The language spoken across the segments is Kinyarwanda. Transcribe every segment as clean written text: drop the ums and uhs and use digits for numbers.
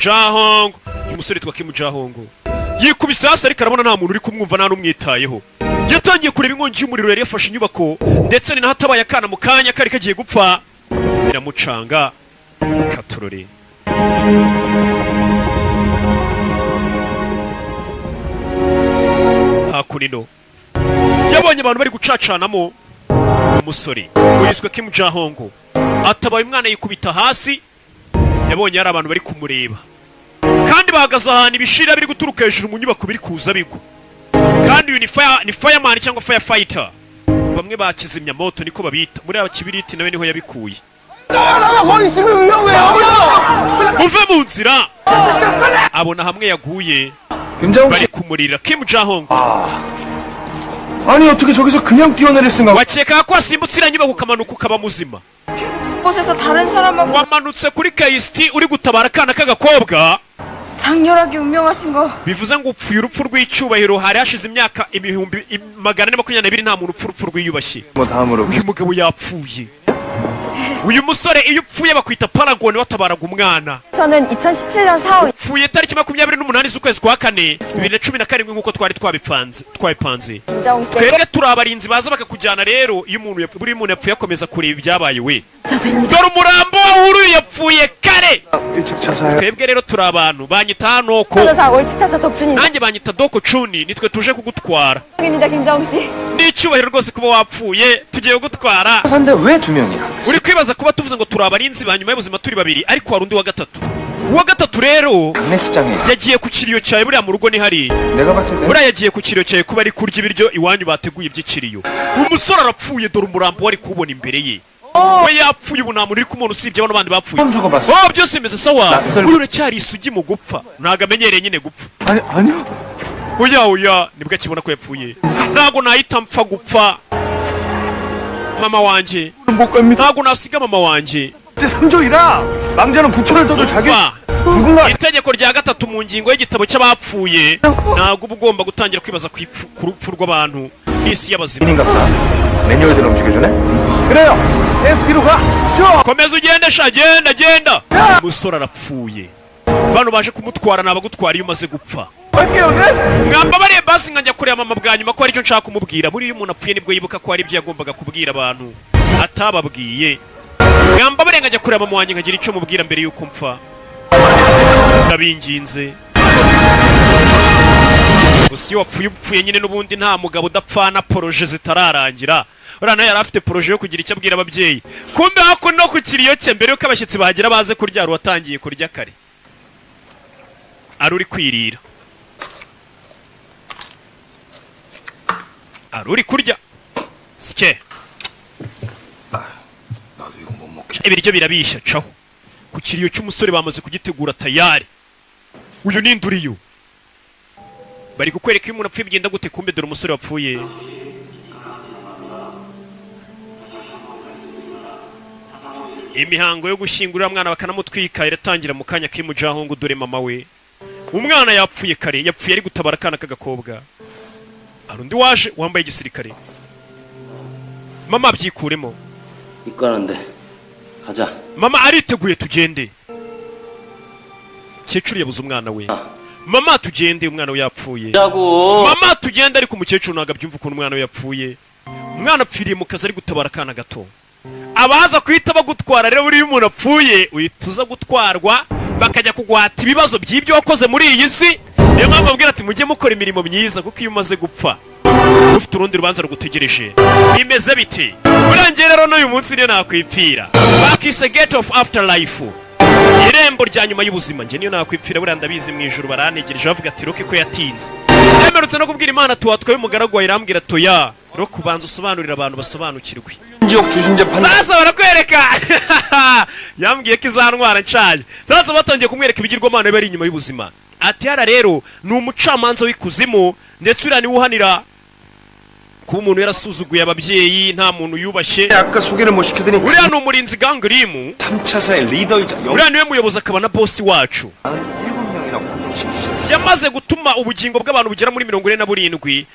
Jae-hong. Uyu musore yitwa Kim Jae-hong. Yikubise hasi ariko arabona nta muntu uri kumwumva nta n'umwitayeho. Yatangiye kureba inkongi y'umuriro yari yafashe inyubako ndetse ni nahatabaye akana mu kanya kari kagiye gupfa. Biramucanga katurore. Hakunino yabonye abantu bari gucacanamo umusore uyiswe Kim Jae-hong atabaye umwana yikubita hasi. Yabonye hari abantu bari kumureba kandi bahagaze ahantu ibishira biri guturuka hejuru mu nyubako biri kuza bigwa. Kandi uyu ni fireman cyangwa firefighter, bamwe bakizimya moto niko babita. Muri aba kibiriti nawe niho yabikuye. Muve mu nzira. Abona hamwe yaguye bari kumurira Kim Jae-hong. 아니 어떻게 저기서 그냥 뛰어내릴 생각? wakeka ko asimbutse iranyubako ukamanuka ukaba muzima. 곳에서 다른 사람하고 wamanutse kuri KST uri gutabara akana k'agakobwa 장렬하게 운명하신 거. bivuze ngo upfuye urupfu rw'icyubahiro. hari hashize imyaka 422 nta muntu urupfu rwiyubashye. uyu mugabo yapfuye. uyu musore iyo upfuye bakwita Paragon watabaraga umwana. 저는 2017년 4월 upfuye tariki 28 z'ukwezi kwa 4 2017 nk'uko twari twabipanze. 김정우 씨. twebwe turi abarinzi baza bakakujyana rero iyo umuntu buri muntu yapfuye akomeza kureba ibyabaye we. 자세입니다. dore umurambo w'uruyu yapfuye kare. 일찍 자살. twebwe rero turi abantu banyita hanoko. 차사 월칙차사 덕준입니다. nanjye banyita Doko Chuni. nitwe tuje kugutwara. 입니다 김정우 씨. n'icyubahiro rwose kuba wapfuye tugiye kugutwara. 근데 왜 두 명이야? uri kwibaza kuba tuvuze ngo turi abarinzi ba nyuma y'ubuzima turi babiri ariko hari undi wa gatatu. uwa gatatu rero 장례식장에 yagiye ku kiriyo cyawe buriya mu rugo ni hari. 내가 봤을 때 buriya yagiye ku kiriyo cyawe kuba ari kurya ibiryo iwanyu bateguye iby'ikiriyo. umusore arapfuye dore umurambo wari kuwubona imbere ye. we yapfuye ubu nta muntu uri kumubona usibye bano bandi bapfuye. byose bimeze sawa. uri uracyari isugi mu gupfa ntabwo amenyereye nyine gupfa. 아니요. oya nibwo akibona ko yapfuye. ntabwo nahita mpfa gupfa mama wanjye. ntabwo nasiga mama wanjye. 3조이라 망자는 부처를 떠도 자기 누군가 itegeko rya gatatu mu ngingo y'igitabo cy'abapfuye ntabwo uba ugomba gutangira kwibaza ku rupfu rw'abantu n'isi y'abazima. 매뉴얼대로 움직여주네? 그래요. ST로 가. 줘. komeza ugende sha genda. umusore arapfuye. bano baje kumutwara nabagutwara iyo umaze gupfa. mwambabariye basi nkajya kureba mama bwa nyuma ko aricyo nshaka kumubwira. buriya umuntu apfuye nibwo yibuka ko hari ibyo yagombaga kubwira abantu atababwiye. mwambabariye nkajya kureba mama wanjye nkagira icyo mubwira mbere y'uko mpfa. ndabinginze. gusa iyo wapfuye nyine n'ubundi nta mugabo udapfana poroje zitararangira. uriya nawe yari afite poroje yo kugira icyo abwira ababyeyi. kumbe hakuno no ku kiriyo cye mbere y'uko abashyitsi bahagera baze kurya hari uwatangiye kurya kare. ari uri kwirira. ari uri kurya. sike. ibiryo birabishya caho. ku kiriyo cy'umusore bamaze kugitegura tayari. uyu ni nduriyo. bari kukwereka iyo umuntu apfuye bigenda gute. kumbe dore umusore wapfuye. imihango yo gushyingura mwana bakanamutwika iratangira mu kanya Kim Jae-hong. dore mama we umwana yapfuye kare. yapfuye ari gutabara akana k'agakobwa. hari undi waje wambaye igisirikare. mama abyikuremo. 이거는데 가자. mama ariteguye tugende. kecuru yabuze umwana we. mama tugende umwana we yapfuye. mama tugende ariko umukecuru ntabwo abyumva ukuntu umwana we yapfuye. umwana apfiriye mu kazi ari gutabara akana gato. abaza kuhita bagutwara rero buriya umuntu apfuye uhita uza gutwarwa bakajya kugwata ibibazo by'ibyo wakoze muri iyi si. niyo mpamvu babwira ati mujye mukora imirimo myiza kuko iyo umaze gupfa ufite urundi rubanza rugutegereje. bimeze bite? urangiye rero n'uyu munsi niyo nakwipfira. bakise gate of afterlife, irembo rya nyuma y'ubuzima. njye niyo nakwipfira buriya ndabizi mu ijuru barantegereje bavuga ati roke ko yatinze. yemerutse no kubwira Imana tuwatwaye umugaragu wawe irambwira toya roke ubanza usobanurira abantu basobanukirwe. sasa barakwereka yambwiye ko izantwara nshaje. sasa batangiye kumwereka ibigirwamana biba ari inyuma y'ubuzima. ati hara rero ni umucamanza w'ikuzimu ndetse uriya niwe uhanira kuba umuntu yarasuzuguye ababyeyi nta muntu yubashye. uriya ni umurinzi gangirimu. uriya niwe muyobozi akaba na bosi wacu. yamaze gutuma ubugingo bw'abantu bugera muri 47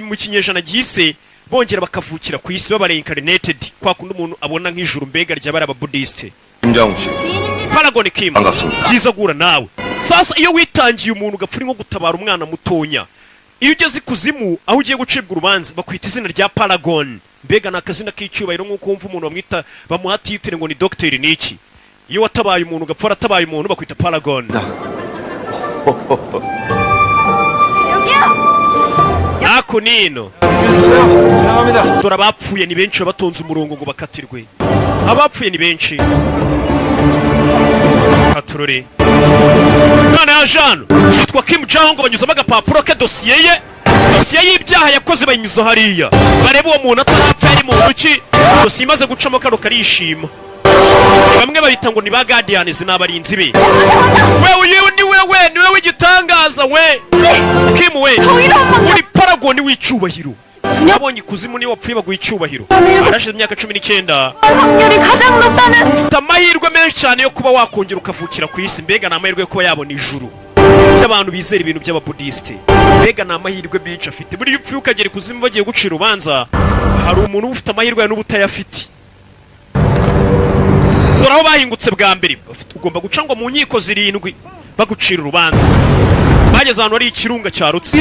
mu kinyejana gihise bongera bakavukira ku isi baba reincarnated. kwa kundi umuntu abona nk'ijuru mbega ry'abari ababudiste. Paragon Kim. Byiza gura nawe. Sasa iyo witangiye umuntu ugapfa nko gutabara umwana mutonya. Iyo ugeze ikuzimu aho ugiye gucibwa urubanza bakwita izina rya Paragon. Mbega nakazina k'icyubahiro nk'uko wumva umuntu bamwita bamuha titire ngo ni doctor niki. Iyo watabaye umuntu ugapfa atabaye umuntu bakwita Paragon. Ako nino. Dora bapfuye ni benshi batonze umurongo ngo bakatirwe. Abapfuye ni benshi. Katurore. None ya Jean, yitwa Kim Jong banyuzamo agapapuro ke dosiye ye. Dosiye y'ibyaha yakoze bayinyuza hariya. Bareba uwo muntu atarapfa ari mu ntoki. Dosiye imaze gucamo kano karishima. Bamwe babita ngo ni ba Guardian zinabarinzi be. Wewe ni wewe w'igitangaza we. Kim we. Uri Paragon w'icyubahiro. Nabonye kuzimu ni wapfuye baguha icyubahiro. Arashize imyaka 19. Ufite amahirwe menshi cyane yo kuba wakongera ukavukira ku isi. Mbega n'amahirwe yo kuba yabona ijuru. Cy'abantu bizera ibintu by'ababudiste. Mbega n'amahirwe menshi afite. Buri upfuye ukagera kuzimu bagiye gucira urubanza. Hari umuntu ufite amahirwe n'ubutayafite. Dore aho bahingutse bwa mbere. Ugomba gucangwa mu nkiko 7 bagucira urubanza. Bageze ahantu ari ikirunga cyarutse.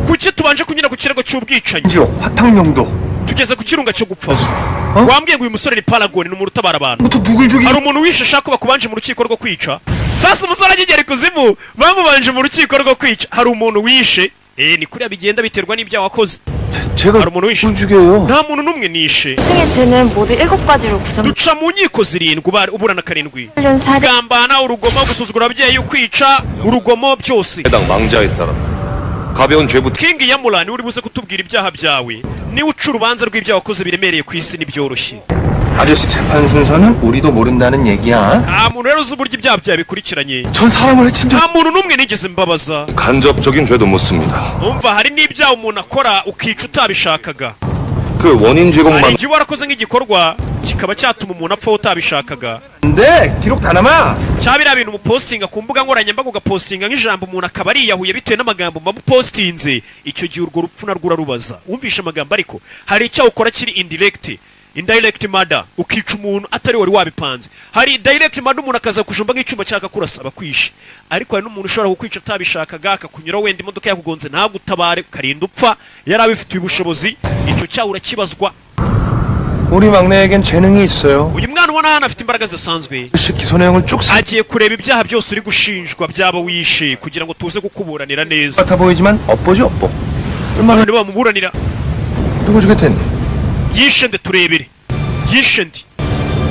Kuki tubanje kunyura ku kirego cy'ubwicanyi? 화탕령도. Tugeze ku kirunga cyo gupfa. Wambwiye ngo uyu musore ni Paragon ni umuntu utabara abantu. Hari umuntu wishe shaka bakubanje mu rukiko rwo kwica. Sasa umusore agigera kuzimu bamubanje mu rukiko rwo kwica. Hari umuntu wishe. Ni kuri bigenda biterwa n'ibyaha wakoze. 제가 뭘 죽여요? nta muntu numwe nishe. 승의 죄는 모두 7가지로 구성. Duca mu nkiko 7 uburana 7. Gambana, urugomo, gusuzugura ababyeyi, ukwica, urugomo byose. 해당 망자에 따라 가벼운 죄부터 King Yamulani uri buze kutubwira ibyaha byawe. Ni uca urubanza rw'ibyaha wakoze biremereye ku isi nibyoroshye. 아저씨 재판 순서는 우리도 모른다는 얘기야. Nta muntu rero uzi uburyo ibyaha byawe bikurikiranye. 전 사람을 해친 적. Nta muntu numwe nigeze mbabaza. 간접적인 죄도 묻습니다. Umva hari n'ibyaha umuntu akora ukica utabishakaga. 그 원인 제공만 Hari igihe warakoze nk'igikorwa kikaba cyatuma umuntu apfa utabishakaga. 근데 기록 다 남아. Cyabira bintu umupostinga ku mbuga nkoranyambaga ugapostinga nk'ijambo umuntu akaba ari yahuye bitewe n'amagambo mamupostinze. Icyo gihe urwo rupfu narwo urarubaza. Wumvisha amagambo ariko hari icyo ukora kiri indirect murder ukica umuntu atari wari wabipanze. Hari direct murder umuntu akaza kujumba nk'icyuma cyaka kurasaba kwishe. Ariko hari n'umuntu ushobora kukwica atabishakaga akakunyura wenda imodoka yakugonze ntagutabare karinda upfa yarabifitiye ubushobozi. Icyo cyaha urakibazwa. 우리 막내에겐 재능이 있어요. Uyu mwana ubona hano afite imbaraga zisanzwe. 기소 내용을 쭉 agiye kureba ibyaha byose uri gushinjwa byaba wishe kugira ngo tuze kukuburanira neza. 같아 보이지만 엇보지 엇보. 얼마나 None bamuburanira 누구 주겠댔니? yishe nde turebere. Yishe nde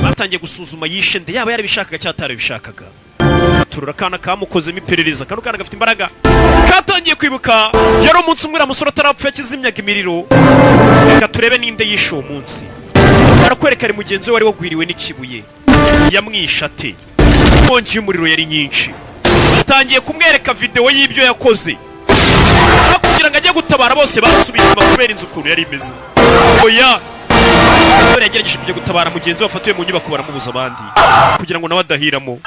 batangiye gusuzuma yishe nde yaba yarabishakaga cyangwa atarabishakaga. Turura kana kamukozemo iperereza kano kana gafite imbaraga katangiye kwibuka yari umunsi umwe ramusoro atarapfa yakizimyaga imiriro. Reka turebe ninde yishe uwo munsi. Barakwereka ari mugenzi we wari wagwiriwe n'ikibuye yamwishe ate. Inkongi y'umuriro yari nyinshi. Batangiye kumwereka video y'ibyo yakoze kugira ngo ajye gutabara bose basubiye inyuma kubera inzu ukuntu yari imeze. Oya dore yagerageje kujya gutabara mugenzi we afatiwe mu nyubako baramubuza abandi kugira ngo nawe adahiramo.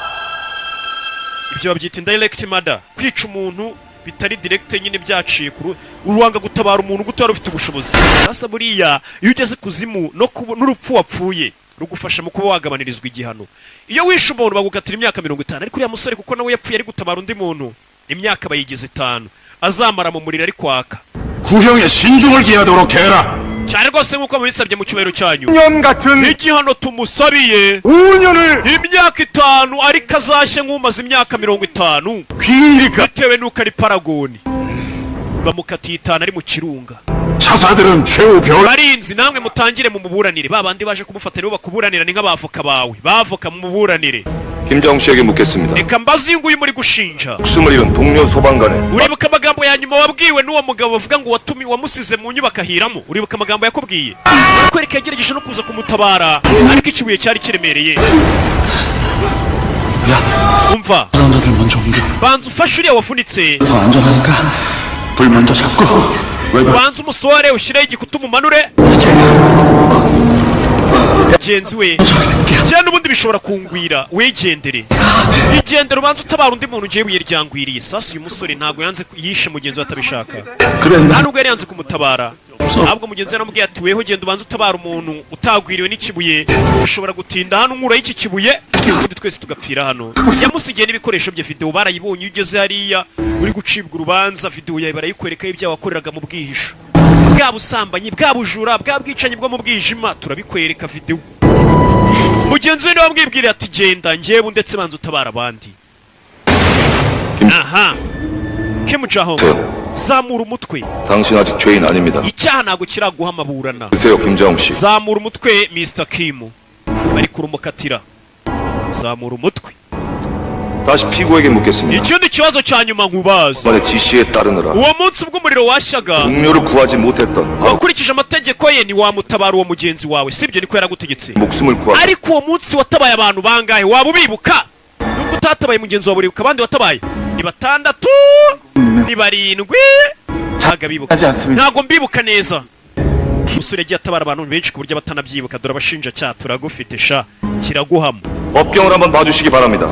Ibyo babyita indirect murder, kwica umuntu bitari direct nyine byaciye kuru uruwanga gutabara umuntu gutwara ufite ubushobozi. Sasa buriya iyo ugeze kuzimu n'urupfu wapfuye rugufasha mu kuba wagabanirizwa igihano. Iyo wishe umuntu bagukatira imyaka 50 ariko uriya musore kuko nawe yapfuye ari gutabara undi muntu imyaka bayigeze 5 azamara mu muriro ari kwaka. 구형의 신중을 기하도록 해라. cyane rwose nk'uko mubisabye mu cyubahiro cyanyu. 5년 같은 igihano tumusabiye 5년을 imyaka 5 ariko azashye nk'umaze imyaka 50 귀일이까 bitewe n'uko ari Paragon. Bamukatiye 5 ari mu kirunga. 차사들은 최후 별 barinzi namwe mutangire mu muburanire. Babandi baje kumufata rero bakuburanira ni nk'abavoka bawe bavoka mu muburanire. 김정 씨에게 묻겠습니다. Reka mbaze nguyu muri gushinja. 목숨을 잃은 동료 소방관의 Uribuka amagambo ya nyuma wabwiwe n'uwo mugabo bavuga ngo wamusize mu nyubako ahiramo. Uribuka amagambo yakubwiye? Kwereka yagerageje no kuza kumutabara ariko ikibuye cyari kiremereye. umva 부상자들 먼저 옮겨. banza ufashe uriya wafunitse. 더 안전하니까 불 먼저 잡고 외부 banza umusore ushireho igikuta umumanure. Genzi we cyane n'ubundi bishobora kungwira wegendere. Igendere ubanza utabara undi muntu ugiye wiryangwiriye. Sasa uyu musore ntago yanze yishe mugenzi we atabishaka. 그래 Nta nubwo yari yanze kumutabara. ahubwo mugenzi we aramubwiye ati weho genda ubanza utabara umuntu utagwiriwe n'ikibuye, ushobora gutinda hano nkuraho iki kibuye ubundi twese tugapfira hano. Yamusigiye n'ibikoresho bye, video barayibonye, iyo ugeze hariya uri gucibwa urubanza video yawe barayikwereka ibyo wakoreraga mu bwihisho, bwa busambanyi, bwa bujura, bwa bwicanyi bwo mu bwijima, turabikwereka video. Mugenzi we niwe wamwibwiriye ati genda njyewe ndetse banza utabara abandi. Aha Kimjahong zamura umutwe. 당신 아직 죄인 아닙니다. icyaha ntabwo kiraguha amaburana. 드세요, 김자홍 씨. zamura umutwe Mr. Kim. bari kurumukatira. zamura umutwe. 다시 피고에게 묻겠습니다. ikindi kibazo cya nyuma nkubaza. 이번에 지시에 따르느라 uwo munsi ubwo umuriro washyaga 동료를 구하지 못했던 wakurikije amategeko ye ntiwamutabara uwo mugenzi wawe, sibyo? niko yaragutegetse. 목숨을 구하. ariko uwo munsi watabaye abantu bangahe? waba ubibuka? nubwo utatabaye mugenzi wawe uribuka abandi watabaye ni 6 ni 7 ntago bibuka. ntago mbibuka neza. umusore yagiye atabara abantu benshi ku buryo batanabyibuka. dore abashinjacyaha turagufite sha kiraguhama. 법경을 한번 봐주시기 바랍니다.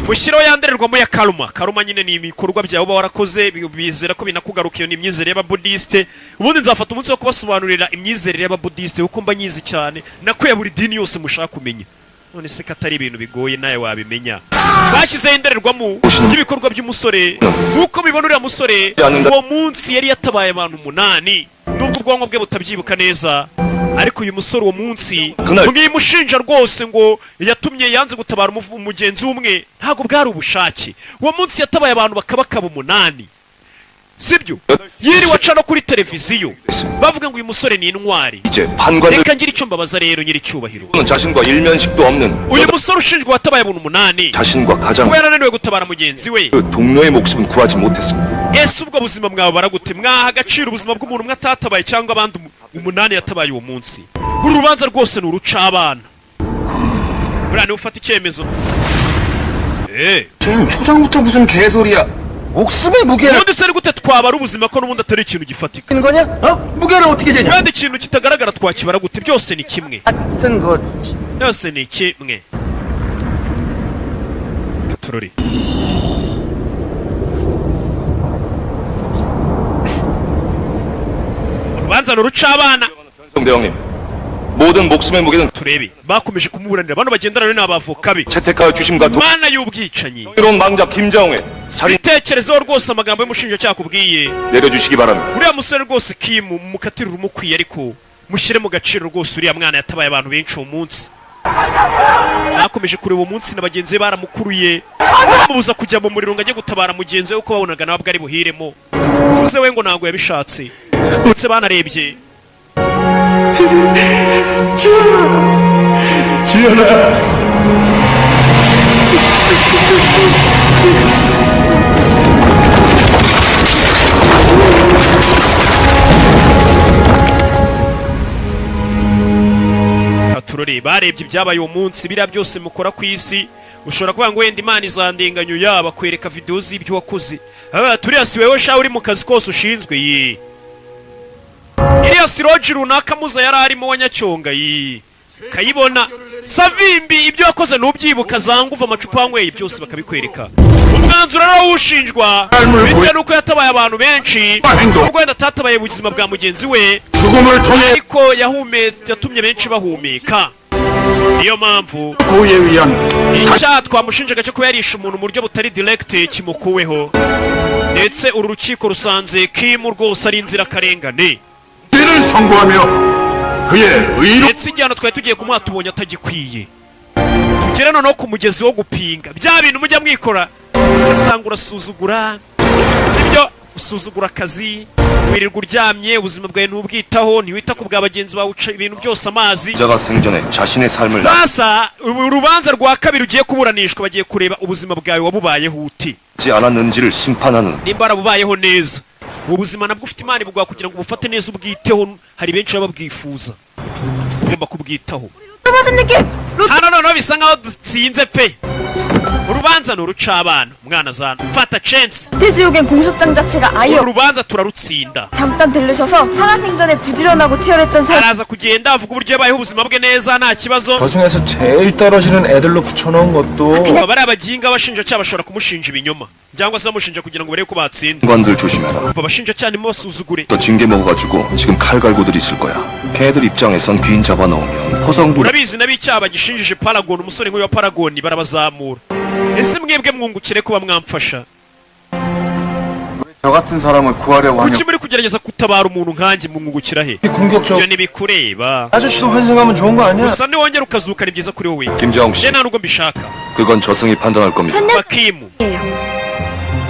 mushyiraho yandererwamo ya karuma. karuma nyine ni ibikorwa byawe uba warakoze bizera ko binakugaruka. iyo ni imyizerere y'ababudisite. ubundi nzafata umunsi wo kubasobanurira imyizerere y'ababudisite kuko mba nyizi cyane, nakuye buri dini yose mushaka kumenya. none se katari ibintu bigoye nawe wabimenya. bashyizeho indererwamo y'ibikorwa by'umusore. nk'uko bibona uriya musore uwo munsi yari yatabaye abantu 8 nubwo ubwonko bwe butabyibuka neza, ariko uyu musore uwo munsi mwimushinja rwose ngo yatumye yanze gutabara umugenzi umwe, ntabwo bwari ubushake. uwo munsi yatabaye abantu bakabakaba 8, sibyo? yiriwe aca no kuri televiziyo bavuga ngo uyu musore ni intwari. 이제 판관들 reka ngira icyo mbabaza rero nyiri cyubahiro, 자신과 일면식도 없는 uyu musore ushinjwa watabaye abantu 8 자신과 가장 kuba yarananiwe gutabara mugenzi we, 그 동료의 목숨은 구하지 못했습니다. ese ubwo buzima bwawe baragute? mwaha agaciro ubuzima bw'umuntu umwe atatabaye cyangwa abandi 8 yatabaye uwo munsi? uru rubanza rwose ni uruca abana. buriya niwe ufata icyemezo. 쟤는 초장부터 무슨 개소리야. 목숨의 무게를 ubundi se ni gute twabara ubuzima ko n'ubundi atari ikintu gifatika? 하는 거냐? 무게를 어떻게 재냐? kandi ikintu kitagaragara twakibara gute? byose ni kimwe. 하여튼 거 byose ni kimwe. katurori urubanza ni uruca abana. 대왕님, 모든 목숨의 무게는 turebe bakomeje kumuburanira. bano bagendana n'abavoka be. 채택하여 주심과 mana y'ubwicanyi. 동의로운 망자 김자홍의 살인 bitekerezo rwose amagambo y'umushinjacyaha akubwiye. 내려주시기 바랍니다. uriya musore rwose Kim mukatire urumukwiye, ariko mushyire mu gaciro rwose uriya mwana yatabaye abantu benshi uwo munsi. bakomeje kureba uwo munsi na bagenzi be baramukuruye bamubuza kujya mu muriro ngo ajye gutabara mugenzi we kuko babonaga nawe bwari buhiremo. uvuze we ngo ntabwo yabishatse. ndetse banarebye turore barebye ibyabaye uwo munsi. biriya byose mukora ku isi ushobora kuvuga ngo wenda imana izandenganya yaba kwereka video z'ibyo wakoze. turiya si wewe sha uri mu kazi kose ushinzwe ye. iriya siroji runaka muza yari arimo wa Nyacyonga ye kayibona. Savimbi ibyo wakoze ntubyibuka, zanguva amacupa wanyweye byose bakabikwereka. umwanzuro rero w'ushinjwa bitewe n'uko yatabaye abantu benshi, ubwo wenda atatabaye ubuzima bwa mugenzi we ariko yatumye benshi bahumeka. niyo mpamvu icyaha twamushinjaga cyo kuba yarishe umuntu mu buryo butari direct kimukuweho, ndetse uru rukiko rusanze Kim rwose ari inzirakarengane, ndetse igihano twari tugiye kumuha tubonye atagikwiye. tugere noneho ku mugezi wo gupinga bya bintu mujya mwikora ugasanga urasuzugura, sibyo? usuzugura akazi, wirirwa uryamye, ubuzima bwawe ntubwitaho, ntiwita ku bwa bagenzi bawe, uca ibintu byose amazi. sasa urubanza rwa kabiri ugiye kuburanishwa bagiye kureba ubuzima bwawe wabubayeho ute, nimba warabubayeho neza. ubu buzima nabwo ufite imana ibugwa kugira ngo ubufate neza ubwiteho. hari benshi baba babwifuza, ugomba kubwitaho. hano noneho bisa nkaho dutsinze pe. urubanza ni urucabana umwana azana fata chance 태수욕엔 공소장 자체가 아예 uru rubanza turarutsinda 잠깐 들르셔서 살아생전에 부지런하고 치열했던 삶 araza kugenda avuga uburyo yabayeho ubuzima bwe neza nta kibazo 저 중에서 제일 떨어지는 애들로 붙여놓은 것도 bari abaginga abashinjacyaha bashobora kumushinja ibinyoma cyangwa se bamushinja kugira ngo barebe ko batsinda 관들 조심해라. abashinjacyaha nimubasuzugure 또 징계 먹어가지고 지금 칼 갈고들 있을 거야. 걔들 입장에선 귀인 잡아넣으면 포성부 urabizi n'ab'icyaha bagishinjije Paragon umusore nk'uyu wa Paragon barabazamura ese mwebwe mwungukire kuba mwamfasha 저 같은 사람을 구하려고 하면 kuki muri kugerageza gutabara umuntu nkanjye mwungukira he 공격적 ibyo ntibikureba 아저씨도 환생하면 좋은 거 아니야? gusa niwongera ukazuka ni byiza kuri wowe 김자홍 씨, njye nta nubwo mbishaka 그건 저승이 판단할 겁니다. bakimu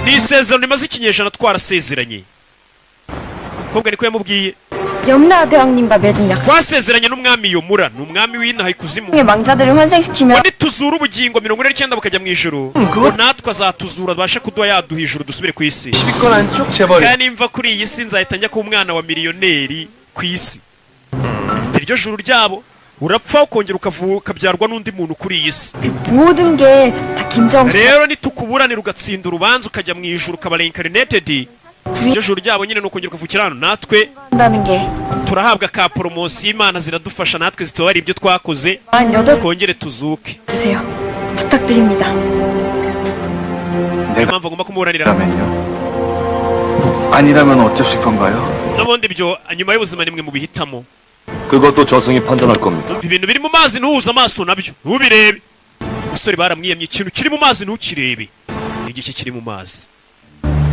ni isezerano rimaze ikinyejana twarasezeranye kobwa niko yamubwiye 염라대왕님과 맺은 약속 twasezeranye n'umwami Yomura ni umwami w'inaha ikuzimu 의 망자들을 환생시키며 nituzura ubugingo 49 bukajya mu ijuru ngo natwe azatuzura abashe kuduha yaduha ijuru dusubire ku isi 10위권 안쪽 재벌이 kandi nimva kuri iyi si nzahita njya kuba umwana wa miliyoneri ku isi iryo juru ryabo urapfa ukongera ukabyarwa n'undi muntu kuri iyi si 모든 게 다 김정수 rero nitukuburanira ugatsinda urubanza ukajya mu ijuru ukaba reincarnated iryo juru ryabo nyine ni ukongera ukavukira hano natwe 구한다는 게 turahabwa ka poromosiyo imana ziradufasha natwe zitubara ibyo twakoze 48 twongere tuzuke 주세요. 부탁드립니다. niyo mpamvu agomba kumuburanira 아니라면요? 아니라면 어쩌실 건가요? n'ubundi ibyo nyuma y'ubuzima nimwe mu bihitamo 그것도 저승이 판단할 겁니다. ibintu biri mu mazi ntuhuze amaso nabyo ntubirebe umusore baramwiyamye ikintu kiri mu mazi ntukirebe igice kiri mu mazi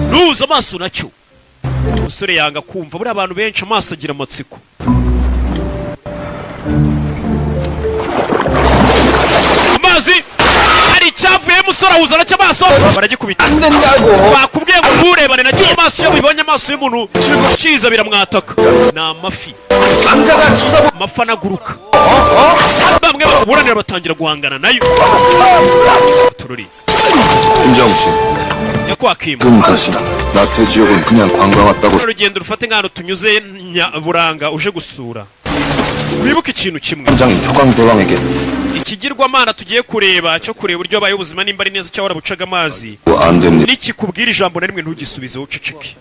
ntuhuze amaso nacyo umusore yanga kumva buriya abantu benshi amaso agira amatsiko amazi hari icyavuye umusore ahuza nacyo amaso baragikubita bakubwiye ngo nturebane nacyo amaso iyo bibonye amaso y'umuntu kiza biramwataka ni amafi amafi anaguruka bamwe bakuburanira batangira guhangana nayo tururi 김자홍 씨, nyakwakimu 금 가시 나태 지역은 그냥 관광 왔다고 urugendo rufate nk'ahantu tunyuze buranga uje gusura wibuke ikintu kimwe 회장이 초강대왕에게 ikigirwamana tugiye kureba cyo kureba uburyo abaye ubuzima nimba ari neza cyangwa warabucaga amazi 안 됩니다. nikikubwira ijambo na rimwe ntugisubize uceceke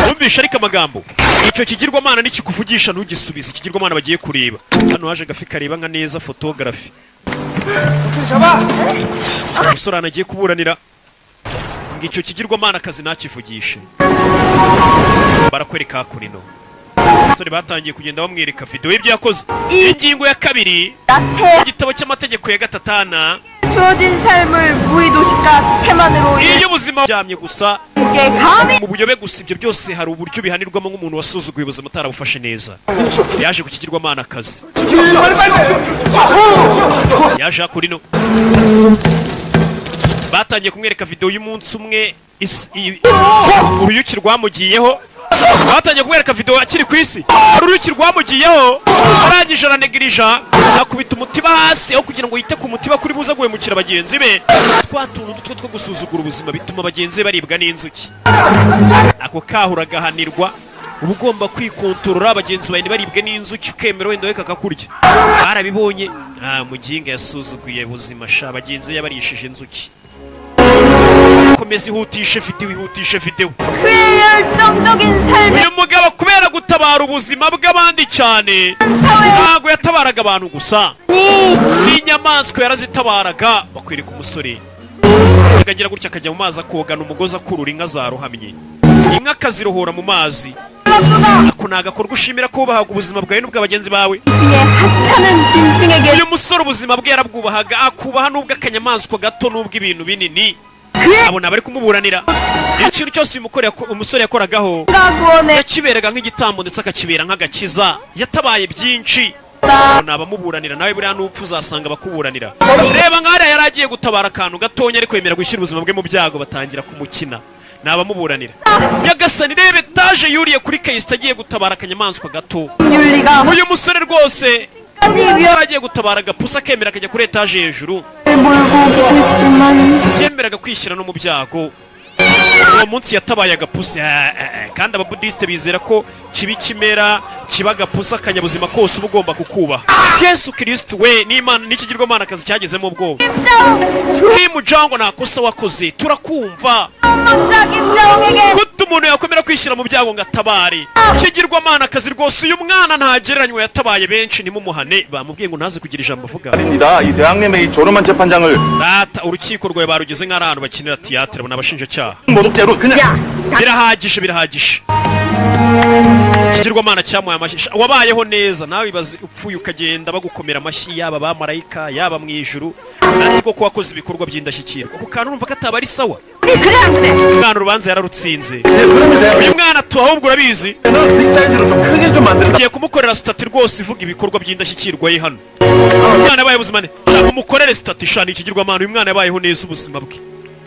wumvisha ariko amagambo icyo kigirwamana nikikuvugisha ntugisubize ikigirwamana bagiye kureba hano haje gafi kareba nka neza photography umusore anagiye kuburanira ngo icyo kigirwamana akazi ntakivugishe barakwereka hakurino abasore batangiye kugenda bamwereka video y'ibyo yakoze ingingo ya kabiri igitabo cy'amategeko ya gatatana 주어진 삶을 무의도시가 태만으로 iyo ubuzima byamye gusa 이게 감히 mu buyobe gusa ibyo byose hari uburyo bihanirwamo nk'umuntu wasuzuguye ubuzima atarabufashe neza yaje kukigirwamana akazi yaje hakurino batangiye kumwereka video y'umunsi umwe uruyuki rwamugiyeho batangiye kumwereka video akiri ku isi hari uruyuki rwamugiyeho arangije aranegirija akubita umutima hasi aho kugira ngo yite ku mutima kuri buza guhemukira bagenzi be twatuntu dutwe two gusuzugura ubuzima bituma bagenzi be baribwa n'inzuki ako kahura gahanirwa uba ugomba kwikontorora bagenzi bawe ntibaribwe n'inzuki ukemera wenda we kakakurya barabibonye nta muginga yasuzuguye ubuzima sha bagenzi be yabarishije inzuki komeza ihutishe video 그의 열정적인 삶에 uyu mugabo kubera gutabara ubuzima bw'abandi cyane ntabwo yatabaraga abantu gusa n'inyamaswa yarazitabaraga bakwereka umusore akagira gutya akajya mu mazi akogana umugozi akurura inka zarohamye inka akazirohora mu mazi ako ni agakorwa ushimira ko wubahaga ubuzima bwawe n'ubw'abagenzi bawe 스승의 하찮은 짐승에게 uyu musore ubuzima bwe yarabwubahaga akubaha n'ubw'akanyamaswa gato n'ubw'ibintu binini abona bari kumuburanira ikintu cyose uyu umusore yakoragaho 구원에 yakiberaga nk'igitambo ndetse akakibera nk'agakiza yatabaye byinshi abamuburanira nawe buriya n'upfu uzasanga bakuburanira reba nk'ariya yari agiye gutabara akantu gatonya ariko yemera gushyira ubuzima bwe mu byago batangira kumukina ni abamuburanira nyagasani reba etaje yuriye kuri kayisita agiye gutabara akanyamaswa gato 윤리가 uyu musore rwose 까지 yari agiye gutabara agapusi akemera akajya kuri etaje hejuru 몰고 붙었지만 yemeraga kwishyira no mu byago uwo munsi yatabaye agapusi kandi ababudisite bizera ko kiba ikimera kiba agapusi akanyabuzima kose uba ugomba kukubaha. Yesu Kristo we n'Imana n'ikigirwamana akazi cyagezemo ubwoba. Kimujango nta kosa wakoze turakumva. Gute umuntu yakomera kwishyira mu byago ngo atabare? Kigirwamana akazi rwose uyu mwana ntagereranywa yatabaye benshi nimumuhane bamubwiye ngo ntaze kugira ijambo avuga. 이 대학님의 이 조름한 재판장을 Data urukiko rwawe barugeze nk'ahantu bakinira theatre n'abashinjacyaha. 모독죄로 그냥 birahagije Kigirwamana cyamuye amashyi wabayeho neza nawe ibaze upfuye ukagenda bagukomera amashyi yaba bamarayika yaba mu ijuru kandi koko wakoze ibikorwa by'indashyikirwa ku kantu urumva ko ataba ari sawa. Umwana urubanza yararutsinze uyu mwana ahubwo urabizi 빅 사이즈로 좀 크게 좀 만들어 tugiye kumukorera stati rwose ivuga ibikorwa by'indashyikirwa ye hano. Umwana yabaye ubuzima ne umukorere stati shani Kigirwamana uyu mwana yabayeho neza ubuzima bwe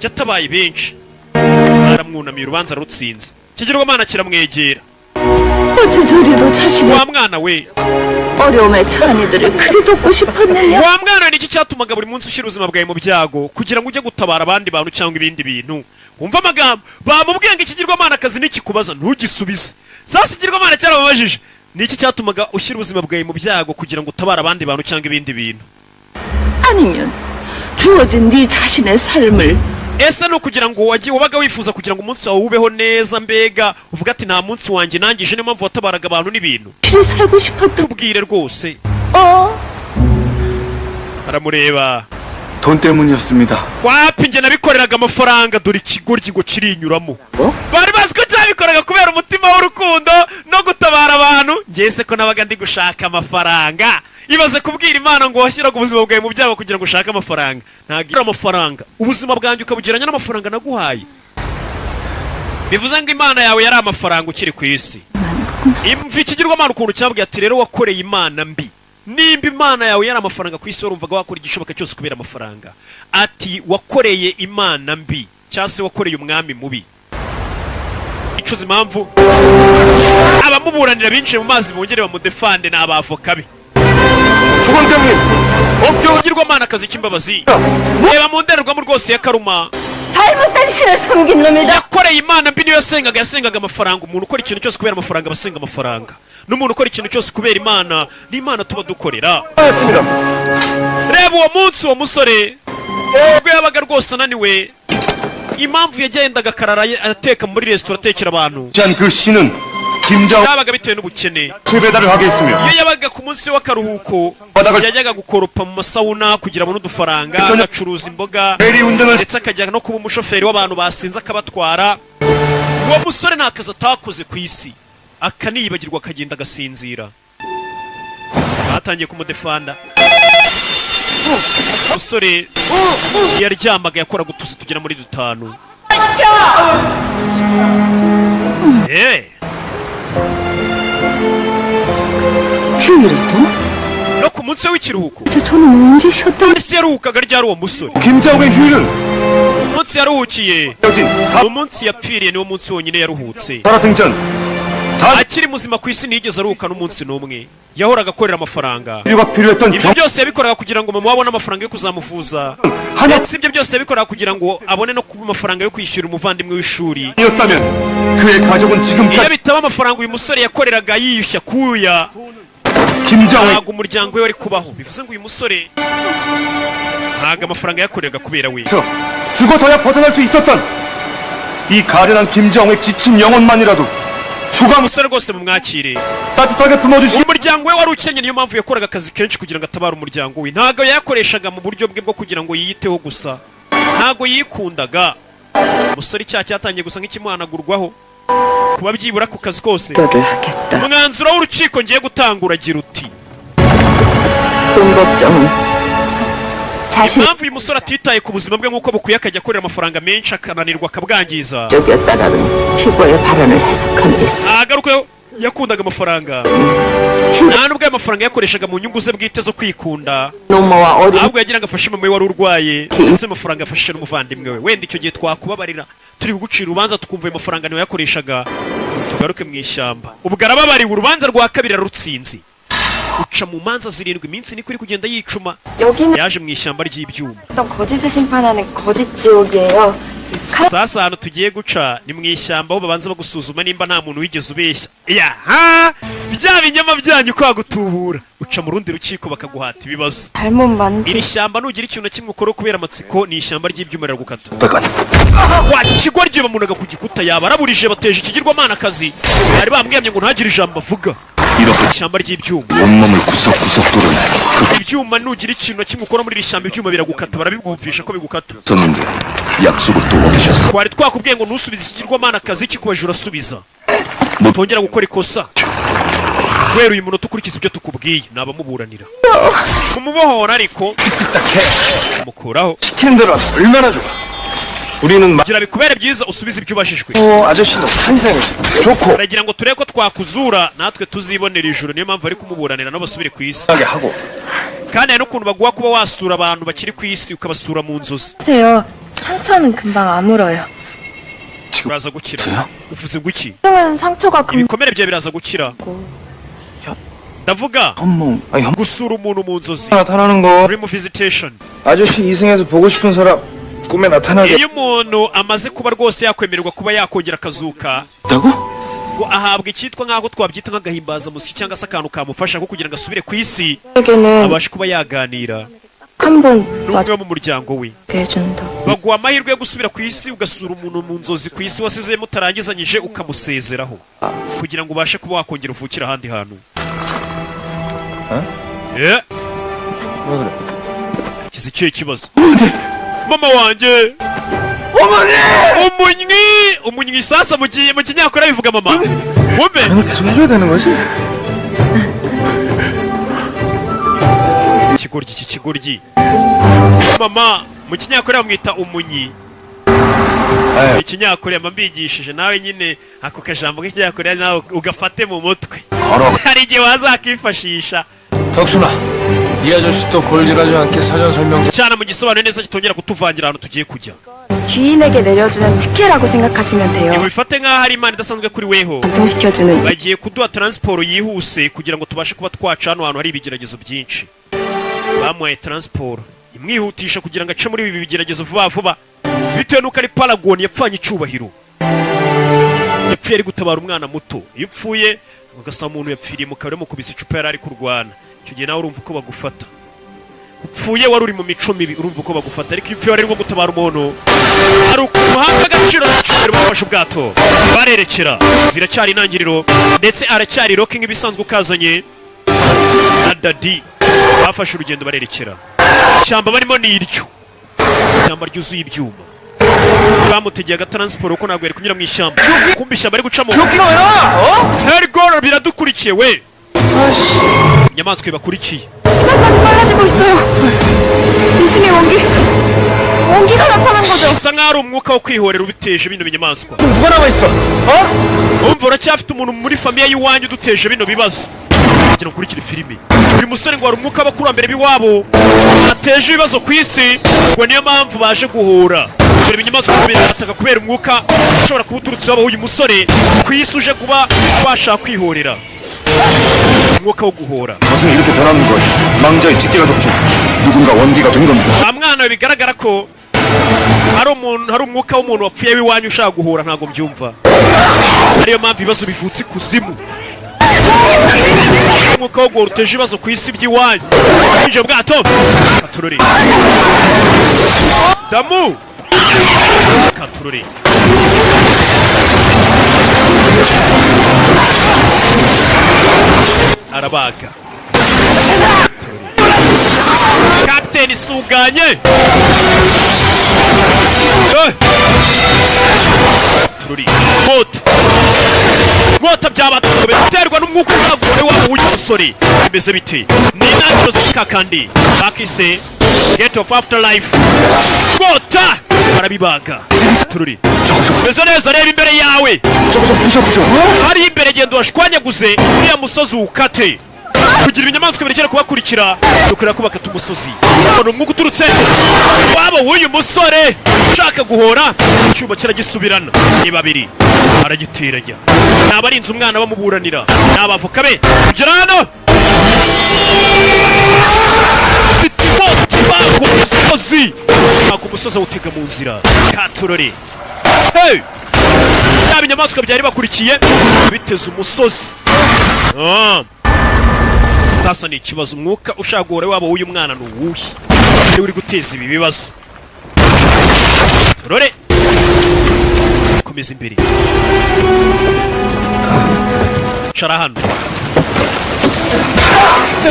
yatabaye benshi baramwunamiye urubanza rutsinze. Kigirwamana kiramwegera 어째 저리도 자신의 wa mwana we 어려움에 처한 이들을 그리 돕고 싶었느냐? wa mwana ni iki cyatumaga buri munsi ushyira ubuzima bwawe mu byago kugira ngo ujye gutabara abandi bantu cyangwa ibindi bintu. Wumva amagambo bamubwiye ngo Ikigirwamana akazi nikikubaza ntugisubize. Sasa Ikigirwamana cyarababajije ni iki cyatumaga ushyira ubuzima bwawe mu byago kugira ngo utabare abandi bantu cyangwa ibindi bintu. 아니면 주어진 네 자신의 삶을 Ese no kugira ngo wabaga wifuza kugira ngo umunsi wawe ubeho neza mbega uvuga ati nta munsi wanjye nangije niyo mpamvu watabaraga abantu n'ibintu. 그리 살고 싶었던 Tubwire rwose. Aramureba 돈 때문이었습니다. wapi njye nabikoreraga amafaranga dore ikigoryi ngo kirinyuramo. Bari bazi ko cyabikoraga kubera umutima w'urukundo no gutabara abantu. Njye ko nabaga ndi gushaka amafaranga. Ibaze kubwira Imana ngo washyiraga ubuzima bwawe mu byago kugira ngo ushake amafaranga. Ntagira amafaranga ubuzima bwanjye ukabugiranya n'amafaranga naguhaye. Bivuze ngo Imana yawe yari amafaranga ukiri ku isi. Imva Ikigirwamana ukuntu cyabwiye ati rero wakoreye Imana mbi. Nimba Imana yawe yari amafaranga ku isi urumvaga wakora igishoboka cyose kubera amafaranga. Ati wakoreye Imana mbi cyangwa se wakoreye umwami mubi. Icuza impamvu abamuburanira binjiye mu mazi bongere bamudefande n'abavoka be. 주권 때문에 업경 Kigirwamana akazi k'imbabazi reba mu ndorerwamo rwose ya karuma 잘못된 신을 섬긴 놈이다. yakoreye Imana mbi niyo yasengaga amafaranga. Umuntu ukora ikintu cyose kubera amafaranga abasenga amafaranga n'umuntu ukora ikintu cyose kubera Imana n'Imana tuba dukorera. 하였습니다. Reba uwo munsi uwo musore ubwo yabaga rwose ananiwe impamvu yagendaga akarara ateka muri resitora atekera abantu 그 씨는 김자호 yabaga bitewe n'ubukene. 배달을 하게 했으며 Iyo yabaga ku munsi w'akaruhuko yajyaga gukoropa mu masawuna kugira abone udufaranga agacuruza imboga 대리 운전을 ndetse akajya no kuba umushoferi w'abantu basinze akabatwara. Uwo musore nta kazi atakoze ku isi akaniyibagirwa akagenda agasinzira. Batangiye kumudefanda. Umusore yaryamaga yakoraga utuzi tugera muri 5. 휴일에도? no ku munsi w'ikiruhuko 저는 언제 쉬었다? polisi yaruhukaga ryari uwo musore. 김자호의 휴일은 Umunsi yaruhukiye 여진 umunsi yapfiriye niwo munsi wonyine yaruhutse. 살아생전 Akiri muzima ku isi ntiyigeze aruhuka n'umunsi n'umwe. Yahoraga akorera amafaranga. 인류가 필요했던 Ibyo byose yabikoraga kugira ngo mama abone amafaranga yo kuzamuvuza. 하나 Ndetse ibyo byose yabikoraga kugira ngo abone no kuba amafaranga yo kwishyura umuvandimwe w'ishuri. 이었다면 그의 가족은 Iyo 지금까지 bitaba amafaranga uyu musore yakoreraga yiyushya kuya 김자호의 ntabwo umuryango we wari kubaho. Bivuze ngo uyu musore ntabwo amafaranga yakoreraga kubera we. 죽어서야 벗어날 수 있었던 이 가련한 김자호의 지친 영혼만이라도 조금 Umusore rwose mumwakire. 따뜻하게 품어주시 Umuryango we wari ukennye niyo mpamvu yakoraga akazi kenshi kugira ngo atabare umuryango we. Ntabwo yakoreshaga mu buryo bwe bwo kugira ngo yiyiteho gusa. Ntabwo yikundaga. Umusore icyaha cyatangiye gusa nk'ikimuhanagurwaho kuba byibura ku kazi kose. 를 하겠다. Umwanzuro w'urukiko ngiye gutangura agira uti 돈 걱정은 자신 impamvu uyu musore atitaye ku buzima bwe nk'uko bukwiye akajya akorera amafaranga menshi akananirwa akabwangiza. 쪽이었다라는 피고의 발언을 해석함에 있어. Agaruka yakundaga amafaranga. Nta nubwo ayo mafaranga yakoreshaga mu nyungu ze bwite zo kwikunda. 노모와 어린 Ahubwo yagiraga afashe mama we wari urwaye ndetse amafaranga yafashe n'umuvandimwe we. Wenda icyo gihe twakubabarira turi kugucira urubanza tukumva ayo mafaranga niyo yakoreshaga. Tugaruke mu ishyamba. Ubwo arababariwe urubanza rwa kabiri ararutsinze. Uca mu manza 7 iminsi niko iri kugenda yicuma. 여기는 Yaje mu ishyamba ry'ibyuma. 어떤 거짓을 심판하는 거짓 지옥이에요. sasa hano tugiye guca ni mu ishyamba aho babanza bagusuzuma nimba nta muntu wigeze ubeshya yaha bya binyama byanyu kwagutubura uca mu rundi rukiko bakaguhata ibibazo 잘못 만지. iri shyamba nugira ikintu na kimwe ukora kubera amatsiko ni ishyamba ry'ibyuma riragukata wa kigoryi bamunaga ku gikuta yaba araburije bateje ikigirwamana akazi bari bambwemye ngo ntagire ijambo avuga ishyamba ry'ibyuma 온몸을 구석구석 뚫어내. ibyuma nugira ikintu na kimwe ukora muri iri shyamba ibyuma biragukata barabigumvisha ko bigukata 썼는데 약속을 또 어기셨어. twari twakubwiye ngo ntusubize ikigirwamana akazi kikubaje urasubiza 뭐 tongera gukora ikosa kubera uyu muntu ukurikiza ibyo tukubwiye nabamuburanira kumubohora ariko mukuraho 시키는 대로 하면 얼마나 좋아. 우리는 kugira bikubere byiza usubize ibyo ubashijwe 아저씨도 환생했어. 좋고 baragira ngo turebe ko twakuzura natwe tuzibonera ijuru niyo mpamvu ari kumuburanira no basubire ku isi 하게 하고. kandi hari n'ukuntu baguha kuba wasura abantu bakiri ku isi ukabasura mu nzozi 하세요. 상처는 금방 아물어요. uraza gukira uvuze ngo iki 형은 상처가 금방 ibikomere byawe biraza gukira ndavuga 현몽. 아니 현 gusura umuntu mu nzozi 나타나는 거. dream visitation 아저씨 이승에서 보고 싶은 사람 꿈에 나타나게 iyo umuntu amaze kuba rwose yakwemererwa kuba yakongera akazuka 있다고? ngo ahabwa icyitwa nk'aho twabyita nk'agahimbazamusyi cyangwa se akantu kamufasha nko kugira ngo asubire ku isi 에게는 abashe kuba yaganira 한번 n'umwe wo mu muryango we 맞게 해준다. baguha amahirwe yo gusubira ku isi ugasura umuntu mu nzozi ku isi wasize mutarangizanyije ukamusezeraho kugira ngo ubashe kuba wakongera uvukira ahandi hantu 왜 그래? kizi ikihe kibazo mama wanjye umunywi sasa mu kinyakora bivuga mama wumve 이걸 계속 해줘야 되는 거지? ikigoryi iki kigoryi mama mu kinyakora bamwita umunyi ikinyakora mbigishije nawe nyine ako kajambo k'ikinyakora nawe ugafate mu mutwe hari igihe wazakifashisha 덕순아, 이 아저씨 또 골질하지 않게 사전 설명. cyane mu gisobanuro neza kitongera kutuvangira ahantu tugiye kujya 귀인에게 내려주는 특혜라고 생각하시면 ibi 돼요. bifate nk'aho ari imana idasanzwe kuri weho 관통시켜주는 bagiye kuduha taransiporo yihuse kugira ngo tubashe kuba twaca hano hantu hari ibigeragezo byinshi bamuhaye taransiporo imwihutisha kugira ngo ace muri ibi bigeragezo vuba vuba bitewe n'uko ari paragoni yapfanye icyubahiro yapfuye ari gutabara umwana muto iyo upfuye ugasanga umuntu yapfiriye mu kabari mukubise icupa yari ari kurwana icyo gihe nawe urumva uko bagufata upfuye wari uri mu mico mibi urumva uko bagufata ariko iyo upfuye wari urimo gutabara umuntu hari umuhanga agaciro n'icumbi bafashe ubwato barerekera ziracyari intangiriro ndetse aracyari roki nk'ibisanzwe ukazanye na dadi bafashe urugendo barerekera ishyamba barimo ni iryo ishyamba ryuzuye ibyuma bamutegeye agataransiporo kuko ntabwo yari kunyura mu ishyamba kumva ishyamba ari gucamo herigoro biradukurikiye we inyamaswa ibakurikiye 시간까지 빨라지고 있어요. 이승의 원기가 나타난 거죠. bisa nk'aho ari umwuka wo kwihorera ubiteje bino binyamaswa 누가 남아있어? umva uracyafite umuntu muri famiye y'iwanyu uduteje bino bibazo kugira ngo ukurikire filime uyu musore ngo hari umwuka w'abakurambere b'iwabo ateje ibibazo ku isi ngo niyo mpamvu baje guhura dore ibinyamaswa birataka kubera umwuka ushobora kuba uturutse waba uyu musore ku isi uje kuba washaka kwihorera umwuka wo guhora 저승이 이렇게 변하는 건 망자의 직계가 적중. 누군가 원기가 된 겁니다. nta mwana bigaragara ko hari umwuka w'umuntu wapfuye w'iwanyu ushaka guhura ntabwo mbyumva ariyo mpamvu ibibazo bivutse ikuzimu umwuka wo guhora uteje ibibazo ku isi by'iwanyu winjiye mu bwato katururi damu katururi arabaga kapiteni suganye tururi mota byabatuwe biterwa n'umwuka uzagore wabo w'uyu musore bimeze bite ni intangiriro z'ikakandi bakise get of afterlife mota barabibaga tururi meze neza reba imbere yawe hari imbere genda washwanyaguze uriya musozi ukate kugira ibinyamaswa birekera kubakurikira dukorera ko bakata umusozi ubona umwuka uturutse waba w'uyu musore ushaka guhora icyuma kiragisubirana ni babiri aragiteranya ni abarinze umwana bamuburanira ni abavoka be kugera hano mfite imoti bagose umusozi ntabwo umusozi awutega mu nzira katurore hey! Yaba inyamaswa byari bakurikiye biteze umusozi sasa ni ikibazo umwuka ushaka guhora waba w'uyu mwana ni uwuhe niwe uri guteza ibi bibazo turore komeza imbere cara hano